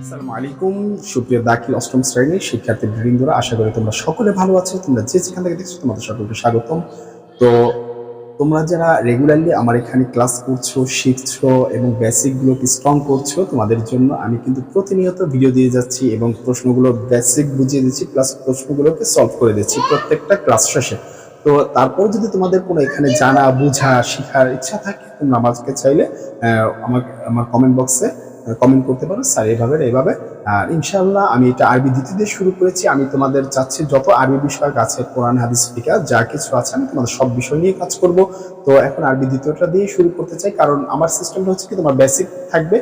আসসালামু আলাইকুম সুপ্রিয় দাখিল অষ্টম শ্রেণীর শিক্ষার্থীবৃন্দরা, আশা করি তোমরা সকলে ভালো আছো। তোমরা যে যেখান থেকে দেখছো তোমাদের সকলকে স্বাগতম। তো তোমরা যারা রেগুলারলি আমার এখানে ক্লাস করছো, শিখছো এবং বেসিকগুলোকে স্ট্রং করছো, তোমাদের জন্য আমি কিন্তু প্রতিনিয়ত ভিডিও দিয়ে যাচ্ছি এবং প্রশ্নগুলো বেসিক বুঝিয়ে দিচ্ছি, প্লাস প্রশ্নগুলোকে সলভ করে দিচ্ছি প্রত্যেকটা ক্লাস শেষে। তো তারপর যদি তোমাদের কোনো এখানে জানা বোঝা শেখার ইচ্ছা থাকে, তোমরা আমাকে চাইলে আমার আমার কমেন্ট বক্সে কমেন্ট করতে পারো, স্যার এইভাবে। আর ইনশাআল্লাহ আমি এটা আরবি দ্বিতীয় দিয়ে শুরু করেছি। আমি তোমাদের চাচ্ছি যত আরবি বিষয় আছে, কোরআন হাদিস ফিকা যা কিছু আছে, আমি তোমাদের সব বিষয় নিয়ে কাজ করব। তো এখন আরবি দ্বিতীয়টা দিয়ে শুরু করতে চাই, কারণ আমার সিস্টেমটা হচ্ছে কি, তোমার বেসিক থাকবে,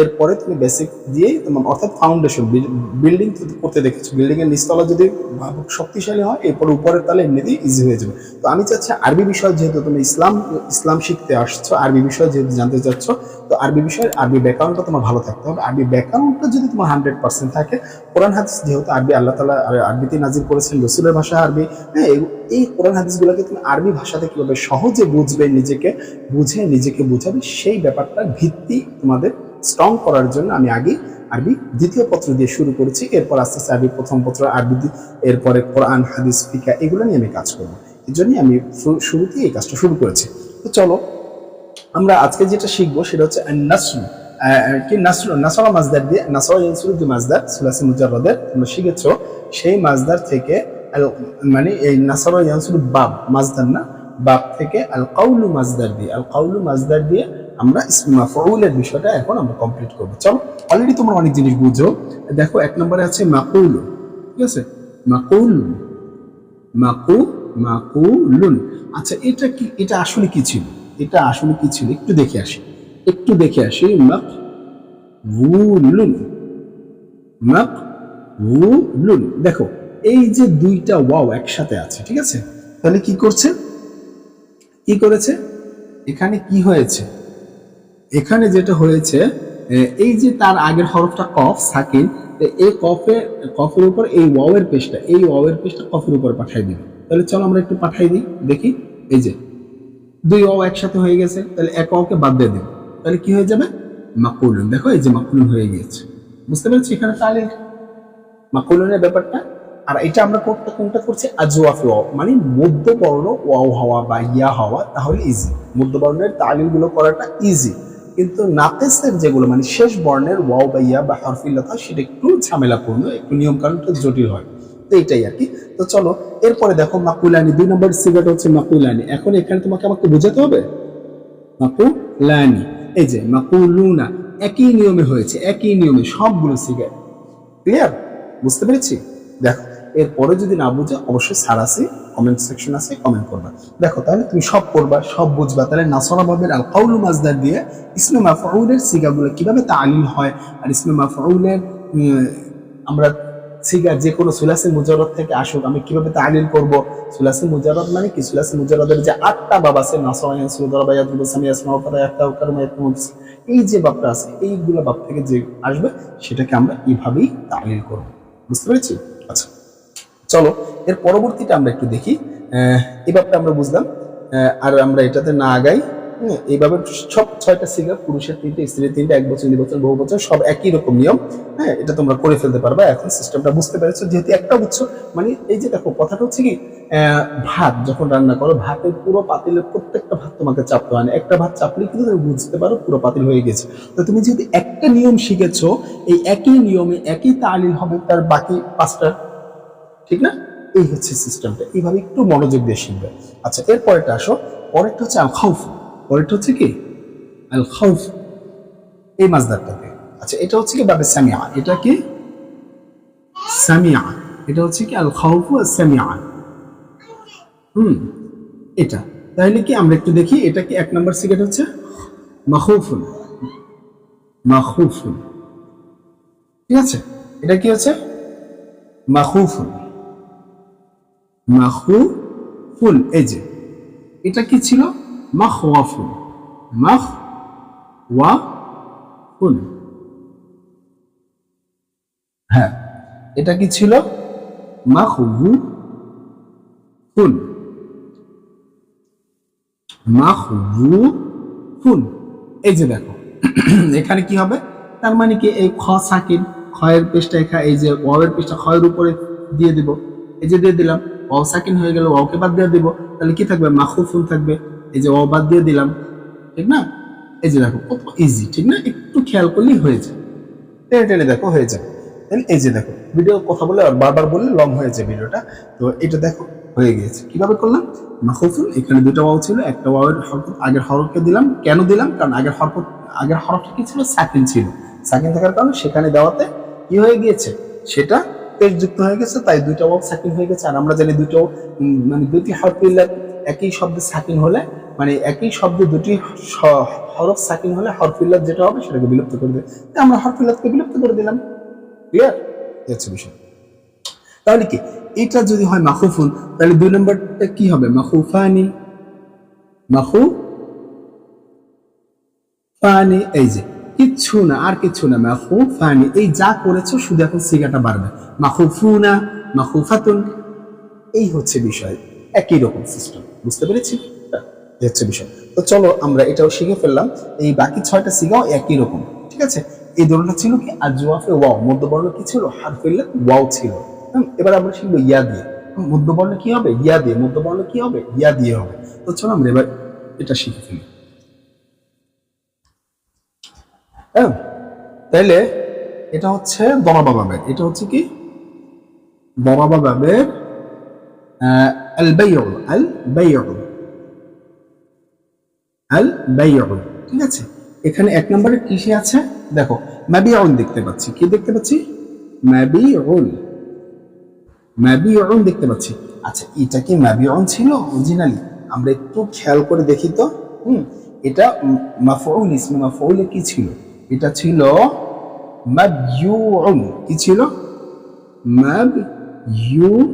এরপরে তুমি বেসিক দিয়েই তোমার অর্থাৎ ফাউন্ডেশন বিল্ডিং করতে দেখেছো, বিল্ডিং এর নিচতলা যদি শক্তিশালী হয়, এরপরে উপরের তালে এমনিতেই ইজি হয়ে যাবে। তো আমি চাচ্ছি আরবি বিষয়, যেহেতু তুমি ইসলাম শিখতে আসছো, আরবি বিষয় যেহেতু জানতে চাচ্ছ, তো আরবি বিষয়ের আরবি ব্যাকরণটা তোমার ভালো থাকতে হবে। আরবি ব্যাকরণটা যদি তোমার 100% থাকে, কোরআন হাদিস যেহেতু আরবি আল্লাহ তাআলা আরবিতে নাজিল করেছেন, রসুলের ভাষা আরবি, হ্যাঁ, এই কোরআন হাদিসগুলোকে তুমি আরবি ভাষাতে কিভাবে সহজে বুঝবে, নিজেকে বুঝাবে, সেই ব্যাপারটার ভিত্তি তোমাদের স্ট্রং করার জন্য আমি আগে আরবি দ্বিতীয় পত্র দিয়ে শুরু করেছি। এরপর আস্তে আস্তে আরবি প্রথম পত্র, আরবি এরপরে কোরআন হাদিস ফিকা, এগুলো নিয়ে আমি কাজ করবো। এই জন্যই আমি শুরুতেই এই কাজটা শুরু করেছি। তো চলো, আমরা আজকে যেটা শিখবো সেটা হচ্ছে নাসরু। কি নাসরু, নাসরা মাজদার দিয়ে, নাসরা ইয়ানসুরু যে মাজদার সুলাসি মুজাররদের তোমরা শিখেছো, সেই মাজদার থেকে মানে এই নাসরা ইয়ানসুরু বাব মাজদার না, বাব থেকে আল কাউলু মাজদার দিয়ে, আল কাউলু মাজদার দিয়ে আমরা ইসমে মাফউলের বিষয়টা এখন আমরা কমপ্লিট করবো। চলো, অলরেডি তোমরা অনেক জিনিস বুঝো। দেখো, এক নম্বরে আছে মাকুলু, ঠিক আছে, মাকুলু, মাকুলুন। আচ্ছা, এটা কি, এটা আসলে কি ছিল, একটু দেখে আসি। মাকবুলুন, দেখো এই যে দুইটা ওয়াও একসাথে আছে, ঠিক আছে, তাহলে কি করেছে এখানে কি হয়েছে, এখানে যেটা হয়েছে, এই যে তার আগের হরফটা কফ সাকিন, এই কফের উপর এই ওয়াওয়ের পেশটা, কফের উপর পাঠাই দিবে। তাহলে চলো আমরা একটু পাঠাই দিই, দেখি। এই যে দুই ওয়াও একসাথে হয়ে গেছে, তাহলে এক ওয়াওকে বাদ দিয়ে দেব, তাহলে কি হয়ে যাবে, মাকুলুন। দেখো এই যে মাকুলুন হয়ে গিয়েছে, বুঝতে পেরেছি এখানে তাহলে মাকুলুনের ব্যাপারটা। আর এটা আমরা কোনটা করছি, আজওয়াফ ওয়াও, মানে মধ্যবর্ণ ওয়াও হওয়া বা ইয়া হওয়া, তাহলে ইজি, মধ্যবর্ণের তালিল গুলো করাটা ইজি। কিন্তু নাকেসের যেগুলো মানে শেষ বর্ণের ওয়াও বা ইয়া বা হরফিল্লাতা, সেটা একটু ঝামেলাপূর্ণ, একটু নিয়ম কানুনটা জটিল হয়। তো এইটাই আর কি। তো চলো, এরপরে দেখো মাকুলানি, 2 নম্বর সিগাটা হচ্ছে মাকুলানি। এখন এখানে আমাকে বোঝাতে হবে মাকুলানি, এই যে মাকুলুনা, একই নিয়মে হয়েছে, একই নিয়মে সবগুলো সিগা। ক্লিয়ার, বুঝতে পেরেছি? দেখো, এরপরে যদি না বুঝে অবশ্যই স্যার আছে, কমেন্ট সেকশন আছে, কমেন্ট করবা। দেখো, তাহলে তুমি সব করবা, সব বুঝবা। তাহলে নাসরা বাবের আল কাউলু মাজদার দিয়ে ইসমে মাফউলের সিগাগুলো কিভাবে তালিল হয়, আর ইসমে মাফউলের আমরা সিগা যে কোনো সুলাসি মুজাররদ থেকে আসুক, আমি কিভাবে তালিল করব। সুলাসি মুজাররদ মানে কি, সুলাসি মুজাররদের যে 8টা বাব আছে, নাসরা ইয়ানসুরু দারাবা ইয়াদরুবু সামিয়া ইয়াসমাউ ফাদা ইয়াফতাহু কারমা ইয়াকতুমু, এই যে বাবটা আছে, এইগুলো বাব থেকে যে আসবে, সেটাকে আমরা এইভাবেই তালিল করব। বুঝতে পেরেছি? আচ্ছা, চলো এর পরবর্তীটা আমরা একটু দেখি। এই বাবটা আমরা বুঝলাম, আর আমরা এটাতে না আগাই। এইভাবে সব 6টা সিগা, পুরুষের 3টে, স্ত্রীর 3টে, 1 বছর, 2 বছর, বহু বছর, সব একই রকম নিয়ম। হ্যাঁ, এটা তোমরা করে ফেলতে পারবা। এখন সিস্টেমটা বুঝতে পেরেছো, যেহেতু একটা বুঝছো। মানে এই যে দেখো, কথাটা হচ্ছে কি, ভাত যখন রান্না করো, ভাতের পুরো পাতিলের প্রত্যেকটা ভাত তোমাকে চাপতে হয় না, একটা ভাত চাপলে কিন্তু তুমি বুঝতে পারো পুরো পাতিল হয়ে গেছে। তো তুমি যদি একটা নিয়ম শিখেছো, এই একই নিয়মে একই তালিল হবে তার বাকি 5টা, ঠিক না? এই হচ্ছে সিস্টেমটা, এইভাবে একটু মনোযোগ দিয়ে শিখবে। আচ্ছা, এরপরেটা আসো, পরেরটা হচ্ছে আল খাউফ। পরেরটা হচ্ছে কি, আল খাউফ, এই মাজদারটাতে। আচ্ছা, এটা হচ্ছে কি বাবে সামিয়া, এটা কি সামিয়া, এটা হচ্ছে কি আল খাউফ সামিয়া। এটা তাহলে কি, আমরা একটু দেখি, এটা কি 1 নম্বর সিগারেট হচ্ছে মাখুফুন, মাখুফুন, ঠিক আছে, এটা কি হচ্ছে মাখুফুন, মাখুফুন। এই যে এটা কি ছিল, মাখওয়াফুন, মাখওয়াফুন। হ্যাঁ, এটা কি ছিল, মাখওয়ুফুন, মাখওয়ুফুন। এই যে দেখো, এখানে কি হবে, তার মানে কি, এই খ সাকিন, খয়ের পেশটা এখানে এই যে ওয়াওয়ের পেশটা খয়ের উপরে দিয়ে দিব, এই যে দিয়ে দিলাম, ওয়াও সাকিন হয়ে গেল, ওয়াওকে বাদ দিয়ে দিব, তাহলে কি থাকবে মাখুফুন থাকবে, এই যে ওয়াও বাদ দিয়ে দিলাম, ঠিক না? এই যে দেখো কত ইজি, ঠিক না? একটু খেয়াল করলেই হয়ে যায়, টেনে টেনে দেখো হয়ে যাবে। তাহলে এই যে দেখো ভিডিও কথা বলে আর বারবার বললে লং হয়ে যায় ভিডিওটা। তো এটা দেখো হয়ে গিয়েছে। কিভাবে করলাম? মাখুফুন, এখানে দুটো ওয়াও ছিল, একটা ওয়াওয়ের আগের হরফকে দিলাম। কেন দিলাম? কারণ আগের হরফটা কি ছিল? সাকিন ছিল। সাকিন থাকার কারণে সেখানে দেওয়াতে কি হয়ে গিয়েছে? সেটা পেশযুক্ত হয়ে গেছে, তাই দুইটা ওয়াও সাকিন হয়ে গেছে। আর আমরা জানি দুটো মানে দুটি হরফ একই শব্দে সাকিন হলে, মানে একই শব্দে দুটি হরফ সাকিন হলে হরফিল্লাত যেটা হবে সেটাকে বিলুপ্ত করে দেবে। আমরা হরফিল্লাতকে বিলুপ্ত করে দিলাম। ক্লিয়ার? হচ্ছে বিষয়। তাহলে কি এটা যদি হয় মাখুফুন, তাহলে দুই নম্বরটা কি হবে? মাখুফানি। মাখুফানি, এই যে কিচ্ছু না, আর কিচ্ছু না, মাখুফানি। এই যা করেছো শুধু এখন সিগাটা বাড়বে, মাখুফুনা, মাখুফাতুন। এই হচ্ছে বিষয়, একই রকম সিস্টেম। বুঝতে পেরেছি? হচ্ছে বিষয়। তো চলো আমরা এটাও শিখে ফেললাম। এই বাকি 6টা সিগাও একই রকম, ঠিক আছে? এই ধরনটা ছিল কি আজওয়াফে ওয়াও, মধ্যবর্ণ কি ছিল? হারফিল্লাত ওয়াও ছিল। এবার আমরা শিখবো ইয়া দিয়ে। মধ্যবর্ণ কি হবে? ইয়া দিয়ে। মধ্যবর্ণ কি হবে? ইয়া দিয়ে হবে। তো চলো আমরা এবার এটা শিখে ফেলি। হ্যাঁ, তাইলে এটা হচ্ছে দরাবা বাবের, এটা হচ্ছে কি দরাবা বাবের আল বাইউ, আল বাইউ, আল বাইউ, ঠিক আছে? এখানে 1 নম্বরে কিসে আছে? দেখো মাবিউন দেখতে পাচ্ছি। কি দেখতে পাচ্ছি? মাবিউন, মাবিউন দেখতে পাচ্ছি। আচ্ছা, এটা কি মাবিউন ছিল অরিজিনালি? আমরা একটু খেয়াল করে দেখি তো। এটা মাফউল, ইসমে মাফউলে কি ছিল? এটা ছিল মাবইউন। কি ছিল? মাবইউন,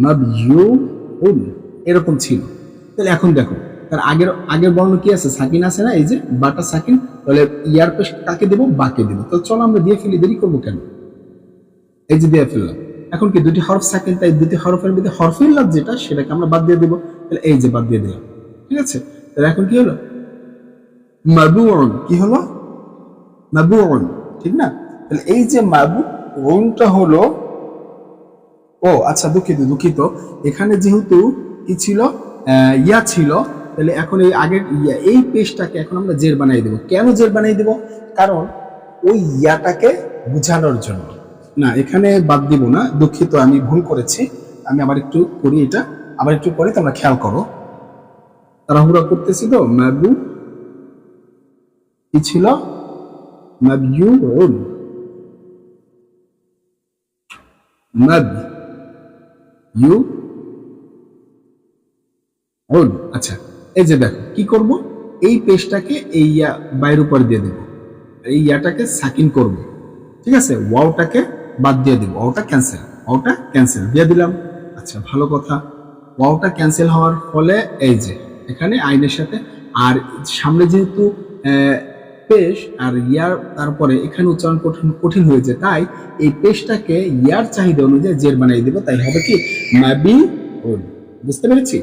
মাবইউন, এরকম ছিল। তাহলে এখন দেখো তার আগের বর্ণ কি আছে? সাকিন আছে না? এই যে বাটা সাকিন। তাহলে ইয়ার পেশ কাকে দেবো? বাকে দেবো। তো চলো আমরা দিয়ে ফেলি, দেরি করবো কেন? এই যে দিয়ে ফেললাম। এখন কি দুটি হরফ সাকিন, তাই দুটি হরফের মধ্যে হরফিল্লাত যেটা সেটাকে আমরা বাদ দিয়ে দেবো। তাহলে এই যে বাদ দিয়ে দিলাম, ঠিক আছে? তাহলে এখন কি হলো? মাবুউন। কি হলো? মাবুউন, ঠিক না? তাহলে এই যে মাবুউনটা হলো, ও আচ্ছা দুঃখিত, এখানে যেহেতু কি ছিল? ইয়া ছিল, তাহলে এখন এই আগের ইয়া, এই পেশটাকে এখন আমরা জের বানাই দেবো। কেন জের বানাই দেবো? কারণ ওই ইয়াটাকে বুঝানোর জন্য। না, এখানে বাদ দিব না, দুঃখিত, আমি ভুল করেছি। আমি আবার একটু করি, এটা আবার একটু পরে তোমরা খেয়াল করো, তাড়াহুড়া করতেছি তো। মাবু কি ছিল? মাবইউন, মাবইউন। আচ্ছা, এই যে দেখো কি করব? এই পেশটাকে এই ইয়া বাইরের উপর দিয়ে দেব, এই ইয়াটাকে সাকিন করব, ঠিক আছে? ওয়াওটাকে বাদ দিয়ে দিব, ওয়াওটা ক্যান্সেল দিয়ে দিলাম। আচ্ছা, ভালো কথা। ওয়াওটা ক্যান্সেল হওয়ার ফলে এই যে এখানে আইনের সাথে আর সামনে যেহেতু পেশ আর ইয়ার, তারপরে এখানে উচ্চারণ কঠিন হয়ে যায়, তাই এই পেশটাকে ইয়ার চাহিদা অনুযায়ী জের বানিয়ে দেবো। তাই হবে কি? মাবিউন। বুঝতে পেরেছি?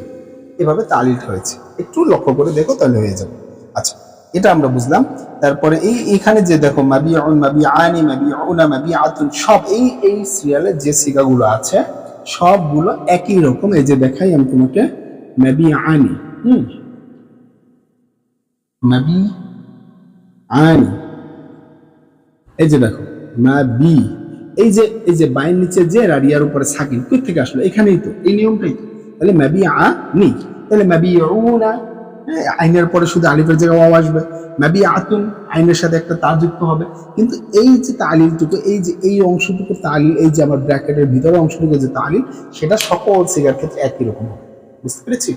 এভাবে তালিলটা হয়েছে, একটু লক্ষ্য করে দেখো তাহলে হয়ে যাবে। আচ্ছা, এটা আমরা বুঝলাম। তারপরে এখানে যে দেখো মাবিউন, মাবিআনি, মাবিউনা, মাবিআতুন, সব এই সিরিয়ালে যে সিগাগুলো আছে সবগুলো একই রকম। এই যে দেখাই আমি তোমাকে, মাবিআনি, মাবিআনি, এই যে দেখো মাবি, এই যে বাইয়ের নিচে যে আর ইয়ার উপরে সাকিন, কই থেকে আসলো? এখানেই তো, এই নিয়মটাই তো। তাহলে মাবিআনি, তাহলে মাবিউনা, আইনের পরে শুধু আলিফের জায়গায় ওয়াও আসবে। মাবিআতুন, আইনের সাথে একটা তা যুক্ত হবে। কিন্তু এই যে তালিলটুকু, এই যে এই অংশটুকু তালিল, এই যে আমার ব্র্যাকেটের ভিতরে অংশটুকু যে তালিল, সেটা সকল সিগার ক্ষেত্রে একই রকম হবে। বুঝতে পেরেছি?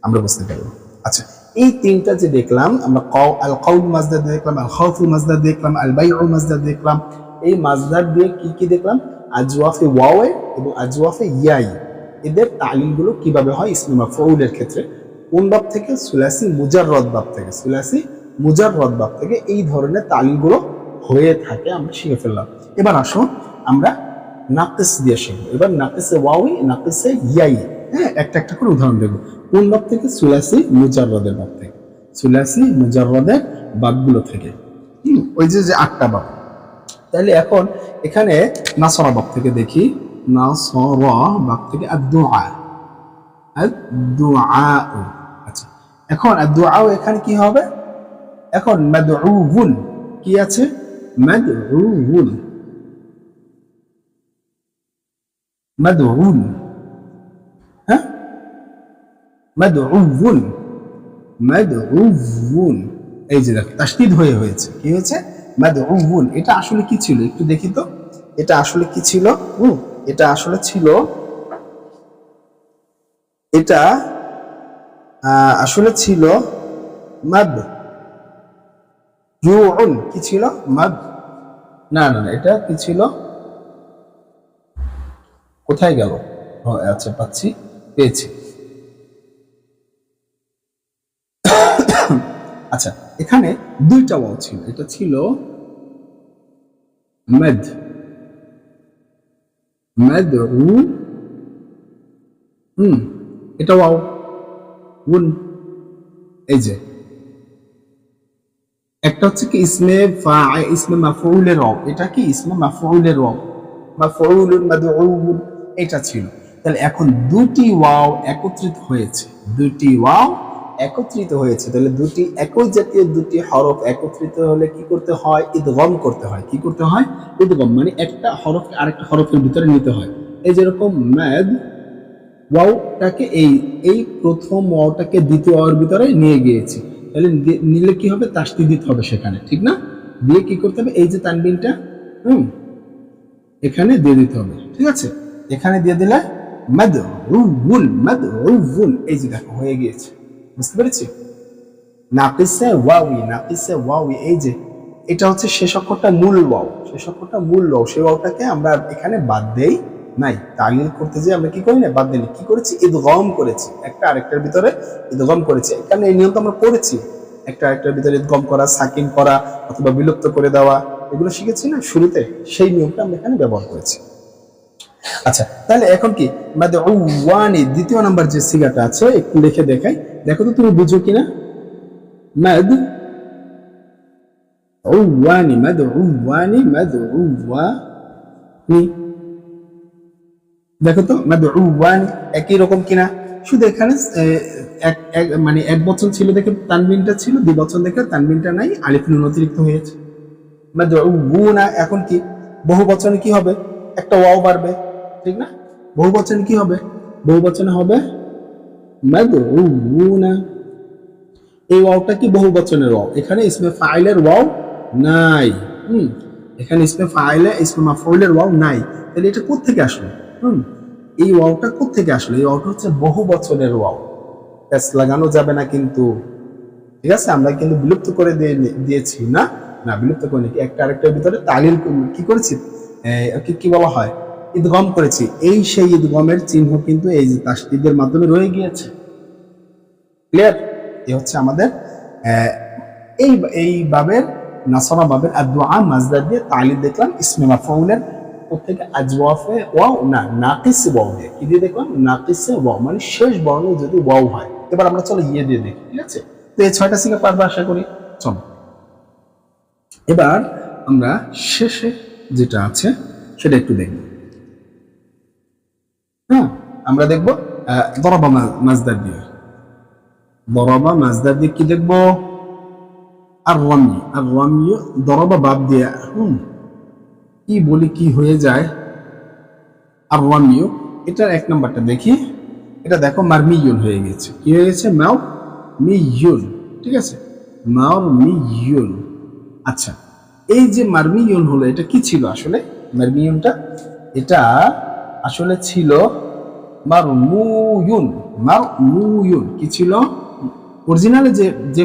আমরা বুঝতে পারবো। আচ্ছা, এই তিনটা যে দেখলাম আমরা, আল কাউল মাজদার দেখলাম, আল খাউফুল মাজদার দেখলাম, আল বাইউল মাজদার দেখলাম। এই মাজদার দিয়ে কি কি দেখলাম? আজওয়াফে ওয়াওয়ে এবং আজওয়াফে ইয়াই, এদের তালিলগুলো কিভাবে হয় ইসমে মাফউলের ক্ষেত্রে। কোন বাব থেকে? সুলাসি মুজাররদ বাব থেকে। সুলাসি মুজাররদ বাব থেকে এই ধরনের তালিলগুলো হয়ে থাকে, আমরা শিখে ফেললাম। এবার আসো আমরা নাকিস দিয়ে শিখবো। এবার নাকিসে ওয়াওই, নাকিসে ইয়াই, হ্যাঁ, একটা একটা করে উদাহরণ দেখবো। কোন বাব থেকে? সুলাসি মুজাররদের বাব থেকে। সুলাসি মুজাররাদের বাবগুলো থেকে। ওই যে যে 8টা বাব। তাহলে এখন এখানে নাসরা বাব থেকে দেখি, নাসরা বাব থেকে আদ-দুআ, আদ-দুআ। আচ্ছা, এখন আদ-দুআ এখানে কি হবে? এখন মাদউউন কি আছে? মাদউউন, মাদউউন, হ্যাঁ, মাদউউন, মাদউউন। এই যে দেখো তাসদীদ হয়েছে, কি হয়েছে? মাদউউন। এটা আসলে কি ছিল একটু দেখি তো, এটা আসলে কি ছিল? এটা আসলে ছিল, এটা আসলে ছিল মাদউউন। কি ছিল? না না না, এটা কি ছিল? কোথায় গেল? আচ্ছা পাচ্ছি, পেয়েছি। আচ্ছা, এখানে 2টা ওয়াও ছিল, এটা ছিল মাদ, মাদউ, এটা ওয়াও, উন। এই যে একটা হচ্ছে কি ইসমে ইসমে মাফউলের ওয়াও, এটা কি ইসমে মাফউলের ওয়াও, মাফউলুন মাদউউন, এটা ছিল। তাহলে এখন 2টি ওয়াও একত্রিত হয়েছে, 2টি ওয়াও একত্রিত হয়েছে। তাহলে দুটি একই জাতীয় 2টি হরফ একত্রিত হলে কি করতে হয়? ইদগম করতে হয়। কি করতে হয়? ইদগম, মানে একটা হরফ আরেকটা হরফের ভিতরে নিতে হয়। এই যেরকম মাদ ওয়াওটাকে এই প্রথম ওয়াওটাকে দ্বিতীয় ওয়াওয়ের ভিতরে নিয়ে গিয়েছি, তাহলে নিলে কি হবে? তাসদীদ দিতে হবে সেখানে, ঠিক না? দিয়ে কি করতে হবে? এই যে তানবিনটা এখানে দিয়ে দিতে হবে, ঠিক আছে? এখানে দিয়ে দিলে মাদউউন, মাদউউন, এই যে দেখো হয়ে গিয়েছে। বুঝতে পেরেছি? নাকিসে ওয়াওই, নাকিসে ওয়াওই, এই যে এটা হচ্ছে শেষ অক্ষরটা মূল ওয়াও, শেষ অক্ষরটা মূল ওয়াও, সেই ওয়াওটাকে আমরা এখানে বাদ দেই নাই। তালিল করতে যে আমরা কি করি না, বাদ দিই। কি করেছি? ইদগম করেছি, একটা আরেকটার ভিতরে ইদগম করেছি। এখানে এই নিয়ম তো আমরা পড়েছি, একটা আরেকটার ভিতরে ইদগম করা, সাকিন করা অথবা বিলুপ্ত করে দেওয়া, এগুলো শিখেছি না শুরুতে, সেই নিয়মটা আমরা এখানে ব্যবহার করেছি। আচ্ছা, তাহলে এখন কি মাদউওয়ানি দ্বিতীয় নাম্বার যে সিগাটা আছে একটু লিখে দেখাই, দেখো তো তুমি বুঝো কিনা। মাদউওয়ানি, মাদউওয়ানি, মাদউওয়ানি, দেখো তো মাদউওয়ানি একই রকম কিনা? শুধু এখানে মানে এক বচন ছিল দেখে তানবিনটা ছিল, 2 বচন দেখে তানবিনটা নাই, আলিফ নুন অতিরিক্ত হয়েছে। মাদউউনা, এখন কি বহু বচনে কি হবে? একটা ওয়াও বাড়বে, ঠিক না? বহু বচনে কি হবে? বহু বচনে হবে মাদউউনা। এই ওয়াওটা কি বহু বচনের ওয়াও, এখানে ইসমে ফাইলের ওয়াও নাই। এখানে ইসমে ফাইলে ইসমে মাফউলের ওয়াও নাই। তাহলে এটা কোত্থেকে আসলো? এই ওয়াওটা কোত্থেকে আসলো? এই ওয়াওটা হচ্ছে বহু বচনের ওয়াও, প্যাচ লাগানো যাবে না কিন্তু, ঠিক আছে? আমরা কিন্তু বিলুপ্ত করে দিয়েছি না, না বিলুপ্ত করিনি, একটা আরেকটার ভিতরে তালিল কি করেছি, কি বলা হয়, ইদগম করেছি। এই সেই ইদগমের চিহ্ন কিন্তু এই যে তাসদীদের মাধ্যমে রয়ে গিয়েছে। ক্লিয়ার? এই হচ্ছে আমাদের এই বাবের, নাসরা বাবের আদ-দুআ মাজদার দিয়ে তালিল দেখলাম। ইসমে মাফউলের প্রত্যেকে আজওয়াফে ওয়াও না, নাকিস ওয়াও দিয়ে, কি দিয়ে দেখলাম? নাকিসে ওয়াও, মানে শেষ বর্ণ যদি ওয়াও হয়। এবার আমরা চলো ইয়ে দিয়ে দেখি, ঠিক আছে? তো এই 6টা সিগা পারবো আশা করি। চলো এবার আমরা শেষে যেটা আছে সেটা একটু দেখব। হ্যাঁ, আমরা দেখব দরাবা মাজদার দিয়ে, দরাবা মাজদার দিয়ে কি দেখবো? আর রামি, আর রামি দরাবা বাব দিয়ে, কি বলি কি হয়ে যায়। আর রামিও, এটার 1 নাম্বারটা দেখি, এটা দেখো মারমিয়ুন হয়ে গেছে। কি হয়ে গেছে? মাও মিয়ুন, ঠিক আছে? মাও মিয়ুন। আচ্ছা, এই যে মারমিয়ুন হলো, এটা কি ছিল আসলে? মারমিয়ুনটা এটা আসলে ছিল মারমুয়ুন, মারমুয়ুন। কি ছিল? অরিজিনালে যে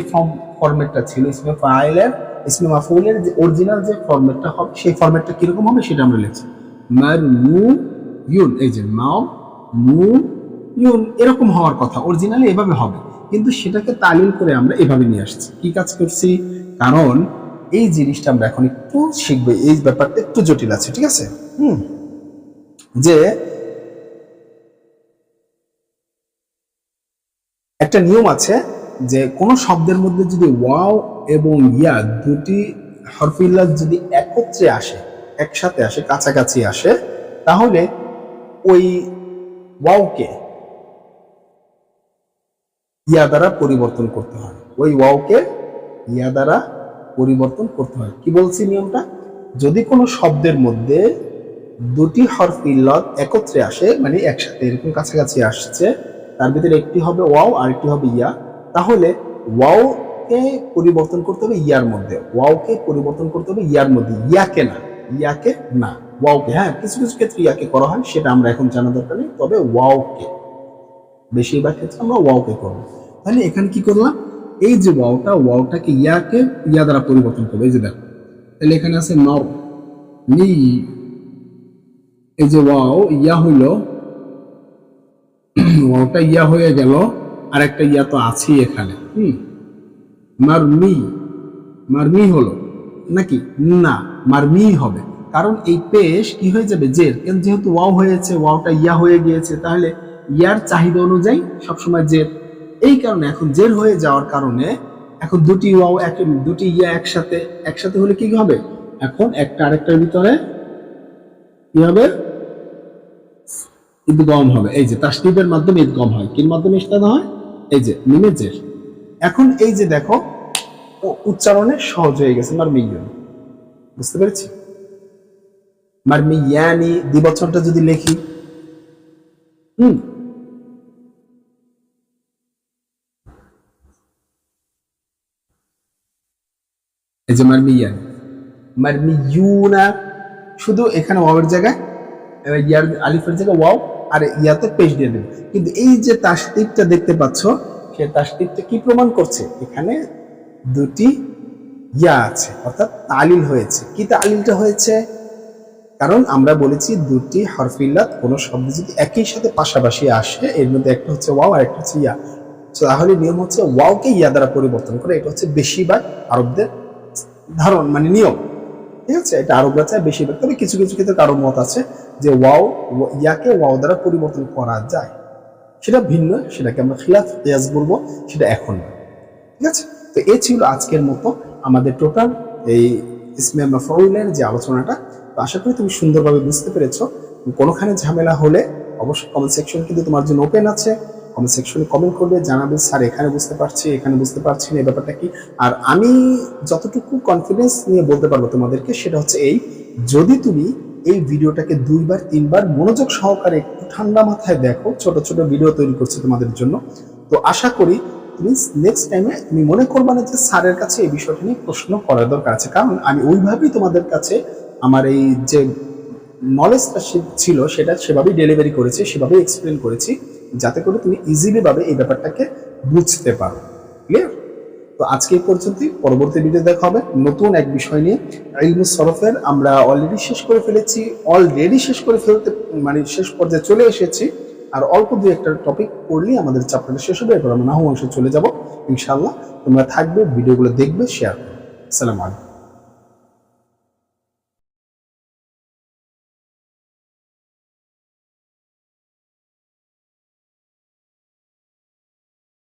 ফরম্যাটটা ছিল ইসমে ফাইলের, ইসমে মাফউলের যে অরিজিনাল যে ফরম্যাটটা হবে, সেই ফরম্যাটটা কিরকম হবে সেটা আমরা লিখছি মারমুয়ুন। এই যে মারমুয়ুন এরকম হওয়ার কথা, অরিজিনালি এভাবে হবে, কিন্তু সেটাকে তালিল করে আমরা এভাবে নিয়ে আসছি। কি কাজ করছি? কারণ এই জিনিসটা আমরা এখন একটু শিখবো, এই ব্যাপারটা একটু জটিল আছে, ঠিক আছে? যে একটা নিয়ম আছে যে কোনো শব্দের মধ্যে যদি ওয়াও এবং ইয়া দুটি হরফে ইল্লাত যদি একত্রে আসে, একসাথে আসে, কাছাকাছি আসে, তাহলে ওই ওয়াওকে ইয়া দ্বারা পরিবর্তন করতে হয়। ওই ওয়াওকে ইয়া দ্বারা পরিবর্তন করতে হয়। কি বলছি নিয়মটা? যদি কোনো শব্দের মধ্যে দুটি হরফ ইল্লাত একত্রে আসে, মানে একসাথে এরকম কাছাকাছি আসছে, তার ভিতরে একটি হবে ওয়াও আর একটি হবে ইয়া, তাহলে ওয়াওকে পরিবর্তন করতে হবে ইয়ার মধ্যে, ওয়াওকে পরিবর্তন করতে হবে ইয়ার মধ্যে, ইয়াকে না, ইয়াকে না, ওয়াওকে। হ্যাঁ, কিছু কিছু ক্ষেত্রে ইয়াকে করা হয়, সেটা আমরা এখন জানা দরকার নেই, তবে ওয়াওকে, বেশিরভাগ ক্ষেত্রে আমরা ওয়াওকে করবো। তাহলে এখানে কি করলাম, এই যে ওয়াওটাকে ইয়াকে ইয়া দ্বারা পরিবর্তন করবো। এই যে দেখো, তাহলে এখানে আছে নর নি, এই যে ওয়াও ইয়া হইল, ওয়াওটা ইয়া হয়ে গেল, আর একটা ইয়া তো আছে এখানে, মারমি, মারমি হলো নাকি? না, মারমি হবে, কারণ এই পেশ কি হয়ে যাবে, জের। কেন? যেহেতু ওয়াও হয়েছে, ওয়াওটা ইয়া হয়ে গিয়েছে, তাহলে ইয়ার চাহিদা অনুযায়ী সবসময় জের। এই কারণে এখন জের হয়ে যাওয়ার কারণে এখন দুটি ওয়াও দুটি ইয়া একসাথে একসাথে হলে কি হবে, এখন একটা আরেকটার ভিতরে কি হবে, ইদগম হবে। এই যে তাসদীদের মাধ্যমে ইদগম হয়, কির মাধ্যমে ইস্তাদা হয়, এই যে মিমে জের। এখন এই যে দেখো উচ্চারণে সহজ হয়ে গেছে, মারমিয়ান, বুঝতে পেরেছি? মারমিয়ানি দ্বিবচনটা যদি লিখি, এই যে মারমিয়ান, মারমিয়ুনা, শুধু এখানে ওয়াওয়ের জায়গায় ইয়ার আলিফের জায়গায় ওয়াও আর ইয়াতে পেশ দিয়ে দেবে। কিন্তু এই যে তাসদীদটা দেখতে পাচ্ছ, সে তাসদীদটা কি প্রমাণ করছে, এখানে দুটি ইয়া আছে, অর্থাৎ তালিল হয়েছে। কি তালিলটা হয়েছে? কারণ আমরা বলেছি দুটি হরফে ইল্লাত কোনো শব্দ যদি একই সাথে পাশাপাশি আসে, এর মধ্যে একটা হচ্ছে ওয়াও আর একটা হচ্ছে ইয়া, তাহলে নিয়ম হচ্ছে ওয়াওকে ইয়া দ্বারা পরিবর্তন করে। এটা হচ্ছে বেশিরভাগ আরবদের ধারণ, মানে নিয়ম, ঠিক আছে? এটা আরবরা চায় বেশিরভাগ, তবে কিছু কিছু ক্ষেত্রে কারো মত আছে যে ইয়াকে ওয়াও দ্বারা পরিবর্তন করা যায়, সেটা ভিন্ন, সেটাকে আমরা খিলাফ কিয়াস বলবো, সেটা এখন না, ঠিক আছে? তো এই ছিল আজকের মতো আমাদের টোটাল এই ইসমে মাফউলের যে আলোচনাটা। তো আশা করি তুমি সুন্দরভাবে বুঝতে পেরেছো। কোনোখানে ঝামেলা হলে অবশ্যই কমেন্ট সেকশন কিন্তু তোমার জন্য ওপেন আছে, কমেন্ট সেকশনে কমেন্ট করবে, জানাবে স্যার এখানে বুঝতে পারছি, এখানে বুঝতে পারছি না, এই ব্যাপারটা কি। আর আমি যতটুকু কনফিডেন্স নিয়ে বলতে পারবো তোমাদেরকে, সেটা হচ্ছে এই, যদি তুমি এই ভিডিওটাকে 2বার 3বার মনোযোগ সহকারে একটু ঠান্ডা মাথায় দেখো, ছোট ছোট ভিডিও তৈরি করছি তোমাদের জন্য, তো আশা করি তুমি নেক্সট টাইমে তুমি মনে করবে না যে স্যারের কাছে এই বিষয়টা নিয়ে প্রশ্ন করার দরকার আছে, কারণ আমি ওইভাবেই তোমাদের কাছে আমার এই যে নলেজটা ছিল সেটা সেভাবেই ডেলিভারি করেছি, সেভাবেই এক্সপ্লেন করেছি, যাতে করে তুমি ইজিলি ভাবে এই ব্যাপারটাকে বুঝতে পারো। ক্লিয়ার? তো আজকে এই পর্যন্তই, পরবর্তী ভিডিও দেখা হবে নতুন এক বিষয় নিয়ে। ইলমুস সরফের আমরা অলরেডি শেষ করে ফেলেছি, মানে শেষ পর্যায়ে চলে এসেছি, আর অল্প দু একটা টপিক পড়লেই আমাদের চ্যাপ্টারটা শেষ হবে, এরপর আমরা নাহু অংশে চলে যাব ইনশাআল্লাহ। তোমরা থাকবে, ভিডিওগুলো দেখবে, শেয়ার করবে। আসসালামু আলাইকুম।